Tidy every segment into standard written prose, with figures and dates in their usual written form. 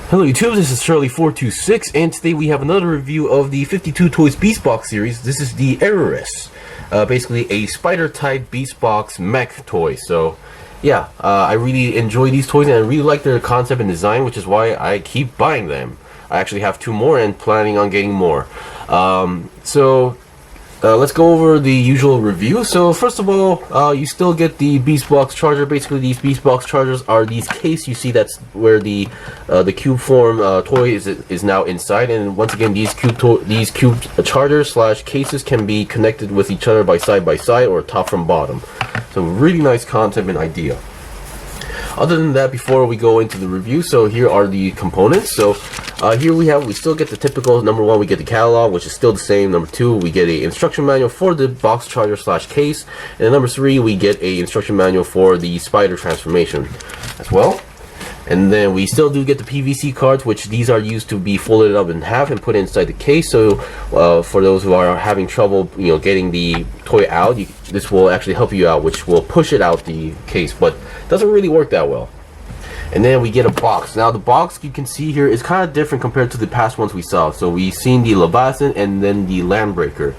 Hello YouTube, this is Shirley426, and today we have another review of the 52 Toys Beastbox series. This is the Eroris, basically a spider-type Beastbox mech toy. So, yeah, I really enjoy these toys and I really like their concept and design, which is why I keep buying them. I actually have 2 more and planning on getting more. Let's go over the usual review. So first of all, you still get the Beastbox charger. Basically, these Beastbox chargers are these case. You see that's where the cube form toy is now inside. And once again, these cube chargers / cases can be connected with each other by side or top from bottom. So really nice concept and idea. Other than that, before we go into the review, so here are the components. So here we still get the typical. Number 1, we get the catalog, which is still the same. Number 2, we get a instruction manual for the box charger / case. And number 3, we get a instruction manual for the spider transformation as well. And then we still do get the PVC cards, which these are used to be folded up in half and put inside the case. So for those who are having trouble, getting the toy out, this will actually help you out, which will push it out the case, but doesn't really work that well. And then we get a box. Now the box you can see here is kind of different compared to the past ones we saw. So we've seen the Leviathan and then the Landbreaker.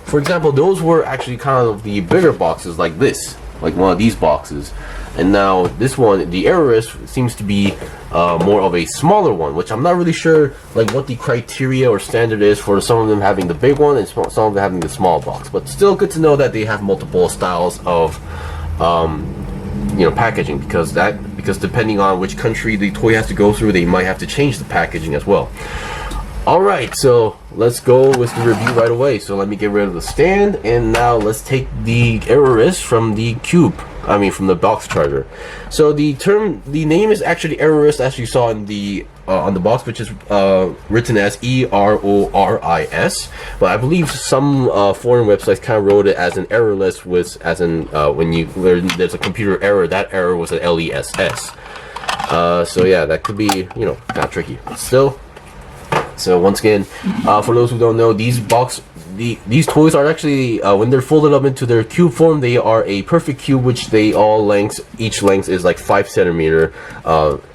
For example, those were actually kind of the bigger boxes like this, like one of these boxes. And now this one, the Eroris, seems to be more of a smaller one, which I'm not really sure like what the criteria or standard is for some of them having the big one and some of them having the small box. But still good to know that they have multiple styles of packaging, because depending on which country the toy has to go through, they might have to change the packaging as well. Alright, so let's go with the review right away. So let me get rid of the stand, and now let's take the Eroris from the from the box charger. So the name is actually Eroris, as you saw in the on the box, which is written as E-R-O-R-I-S, but I believe some foreign websites kind of wrote it as an errorless, where there's a computer error, that error was an L-E-S-S. So yeah, that could be kind of tricky, but still. So once again, for those who don't know, these toys are actually, when they're folded up into their cube form, they are a perfect cube, which each length is like 5 centimeter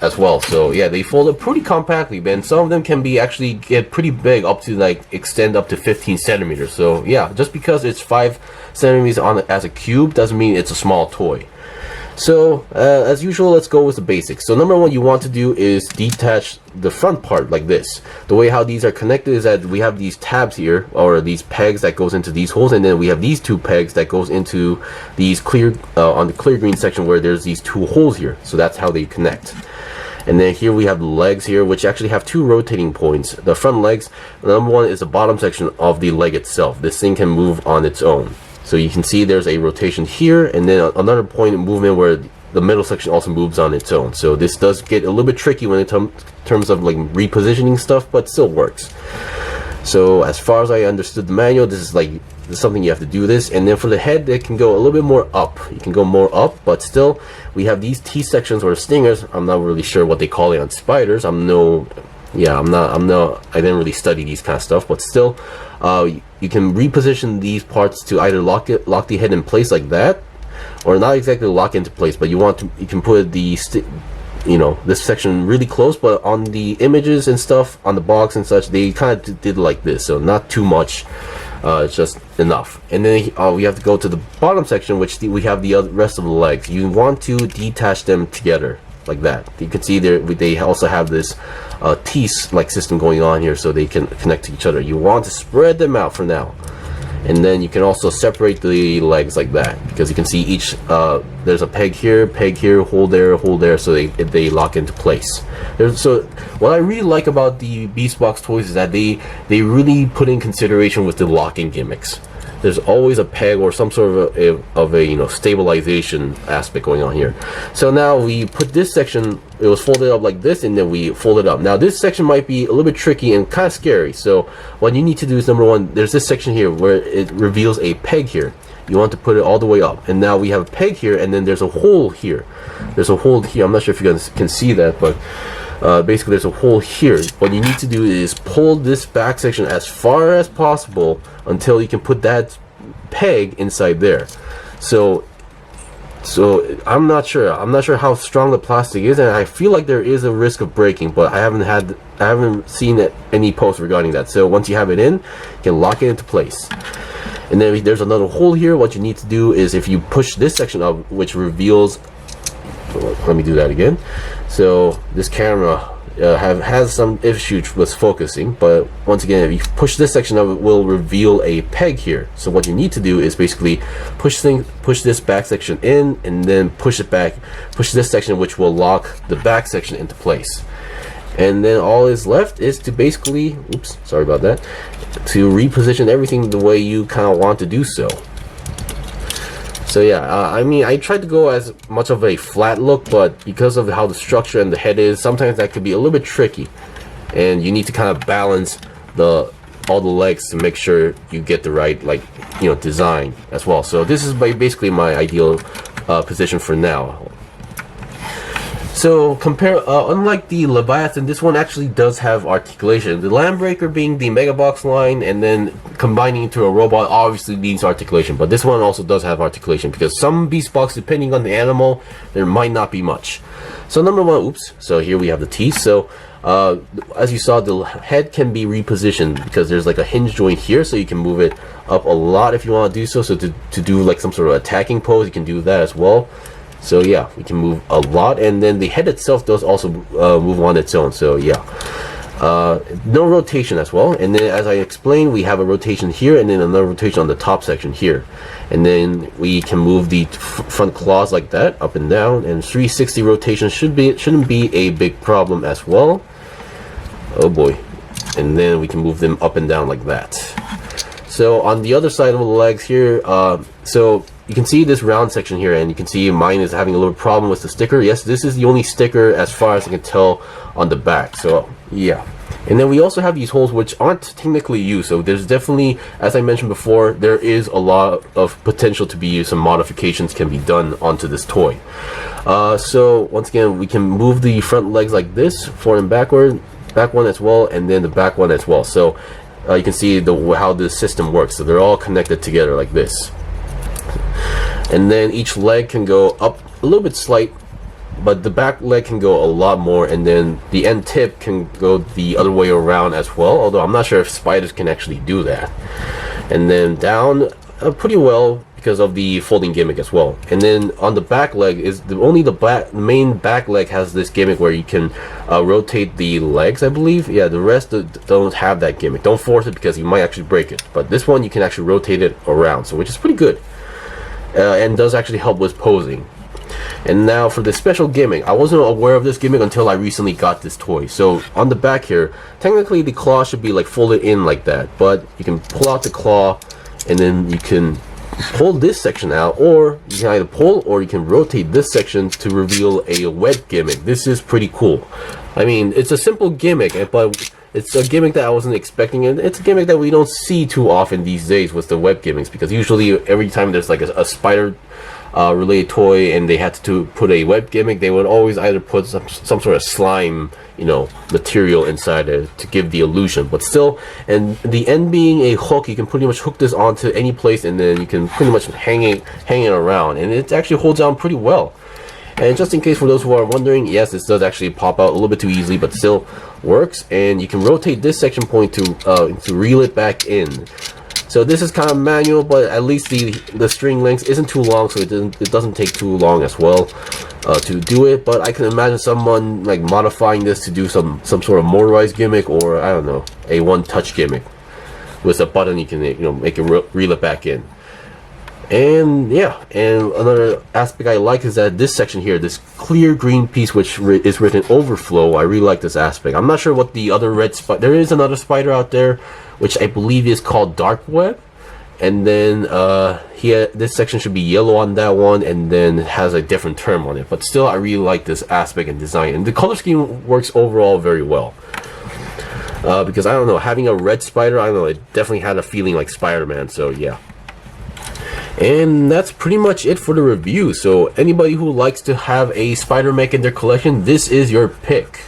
as well. So yeah, they fold up pretty compactly, and some of them can actually get pretty big, up to extend up to 15 centimeters. So yeah, just because it's 5 centimeters as a cube doesn't mean it's a small toy. So as usual, let's go with the basics. So number 1 you want to do is detach the front part like this. The way how these are connected is that we have these tabs here, or these pegs that goes into these holes, and then we have these 2 pegs that goes into these clear on the clear green section where there's these 2 holes here. So that's how they connect. And then here we have the legs here, which actually have 2 rotating points. The front legs, number 1 is the bottom section of the leg itself. This thing can move on its own. So you can see there's a rotation here, and then another point of movement where the middle section also moves on its own. So this does get a little bit tricky when it terms of repositioning stuff, but still works. So as far as I understood the manual, this is something you have to do this. And then for the head, it can go a little bit more up. You can go more up, but still we have these T sections or stingers. I'm not really sure what they call it on spiders. I didn't really study these kind of stuff, but still, you can reposition these parts to either lock the head in place like that, or not exactly lock into place, but you can put this section really close, but on the images and stuff on the box and such, they kind of did like this, so not too much. It's just enough. And then we have to go to the bottom section, which we have the rest of the legs. You want to detach them together like that. You can see they also have this teeth-like system going on here, so they can connect to each other. You want to spread them out for now, and then you can also separate the legs like that, because you can see each there's a peg here, hole there, so they lock into place. So what I really like about the Beastbox toys is that they really put in consideration with the locking gimmicks. There's always a peg or some sort of a stabilization aspect going on here. So now we put this section, it was folded up like this, and then we fold it up. Now this section might be a little bit tricky and kind of scary. So what you need to do is, number 1, there's this section here where it reveals a peg here. You want to put it all the way up, and now we have a peg here, and then there's a hole here. There's a hole here. I'm not sure if you guys can see that, but basically there's a hole here. What you need to do is pull this back section as far as possible until you can put that peg inside there. So So I'm not sure how strong the plastic is, and I feel like there is a risk of breaking, but I haven't seen any posts regarding that. So once you have it in, you can lock it into place. And then there's another hole here. What you need to do is, if you push this section up, which reveals, let me do that again. So this camera has some issues with focusing, but once again, if you push this section up, it will reveal a peg here. So what you need to do is basically push this back section in, and then push this section, which will lock the back section into place. And then all is left is to basically, oops, sorry about that, to reposition everything the way you kind of want to do so. So yeah, I mean, I tried to go as much of a flat look, but because of how the structure and the head is, sometimes that could be a little bit tricky, and you need to kind of balance all the legs to make sure you get the right, like, you know, design as well. So this is basically my ideal position for now. So unlike the Leviathan, this one actually does have articulation. The Landbreaker being the Mega Box line and then combining into a robot obviously needs articulation, but this one also does have articulation, because some Beastbox, depending on the animal, there might not be much. So number one, oops, so here we have the teeth. So as you saw, the head can be repositioned because there's like a hinge joint here, so you can move it up a lot if you want to do so. So to do like some sort of attacking pose, you can do that as well. So yeah, we can move a lot, and then the head itself does also move on its own. So yeah, no rotation as well. And then, as I explained, we have a rotation here, and then another rotation on the top section here. And then we can move the front claws like that, up and down. And 360 rotation shouldn't be a big problem as well. Oh boy! And then we can move them up and down like that. So on the other side of the legs here, so you can see this round section here, and you can see mine is having a little problem with the sticker. Yes, this is the only sticker as far as I can tell on the back. So yeah, and then we also have these holes which aren't technically used. So there's definitely, as I mentioned before, there is a lot of potential to be used. Some modifications can be done onto this toy. So once again, we can move the front legs like this, forward and backward, back one as well, and then the back one as well. So you can see how the system works. So they're all connected together like this. And then each leg can go up a little bit slight, but the back leg can go a lot more, and then the end tip can go the other way around as well, although I'm not sure if spiders can actually do that. And then down pretty well because of the folding gimmick as well. And then on the back leg is only the main back leg has this gimmick where you can rotate the legs, I believe. Yeah, the rest don't have that gimmick. Don't force it because you might actually break it, but this one you can actually rotate it around, so which is pretty good. And does actually help with posing. And now for the special gimmick, I wasn't aware of this gimmick until I recently got this toy. So on the back here, technically the claw should be like folded in like that, but you can pull out the claw, and then you can pull this section out, or you can either pull or you can rotate this section to reveal a web gimmick. This is pretty cool. I mean, it's a simple gimmick, but it's a gimmick that I wasn't expecting, and it's a gimmick that we don't see too often these days with the web gimmicks, because usually every time there's like a spider related toy and they had to put a web gimmick, they would always either put some sort of slime, you know, material inside it to give the illusion. But still, and the end being a hook, you can pretty much hook this onto any place, and then you can pretty much hang it around, and it actually holds on pretty well. And just in case for those who are wondering, yes, this does actually pop out a little bit too easily, but still works. And you can rotate this section point to reel it back in. So this is kind of manual, but at least the string length isn't too long, so it doesn't take too long as well to do it. But I can imagine someone like modifying this to do some sort of motorized gimmick, or I don't know, a one-touch gimmick with a button you can, you know, make it reel it back in. And yeah, and another aspect I like is that this section here, this clear green piece which is written overflow, I really like this aspect. I'm not sure what the other red spider, there is another spider out there which I believe is called dark web, and then here this section should be yellow on that one, and then it has a different term on it. But still, I really like this aspect and design, and the color scheme works overall very well. Because I don't know, having a red spider, I don't know, it definitely had a feeling like Spider-Man. So yeah. And that's pretty much it for the review. So anybody who likes to have a spider mech in their collection, this is your pick.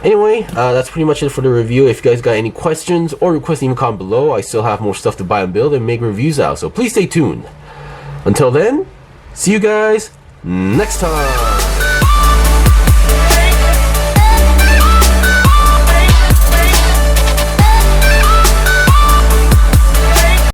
Anyway, that's pretty much it for the review. If you guys got any questions or requests, even comment below. I still have more stuff to buy and build and make reviews out, so please stay tuned. Until then, See you guys next time.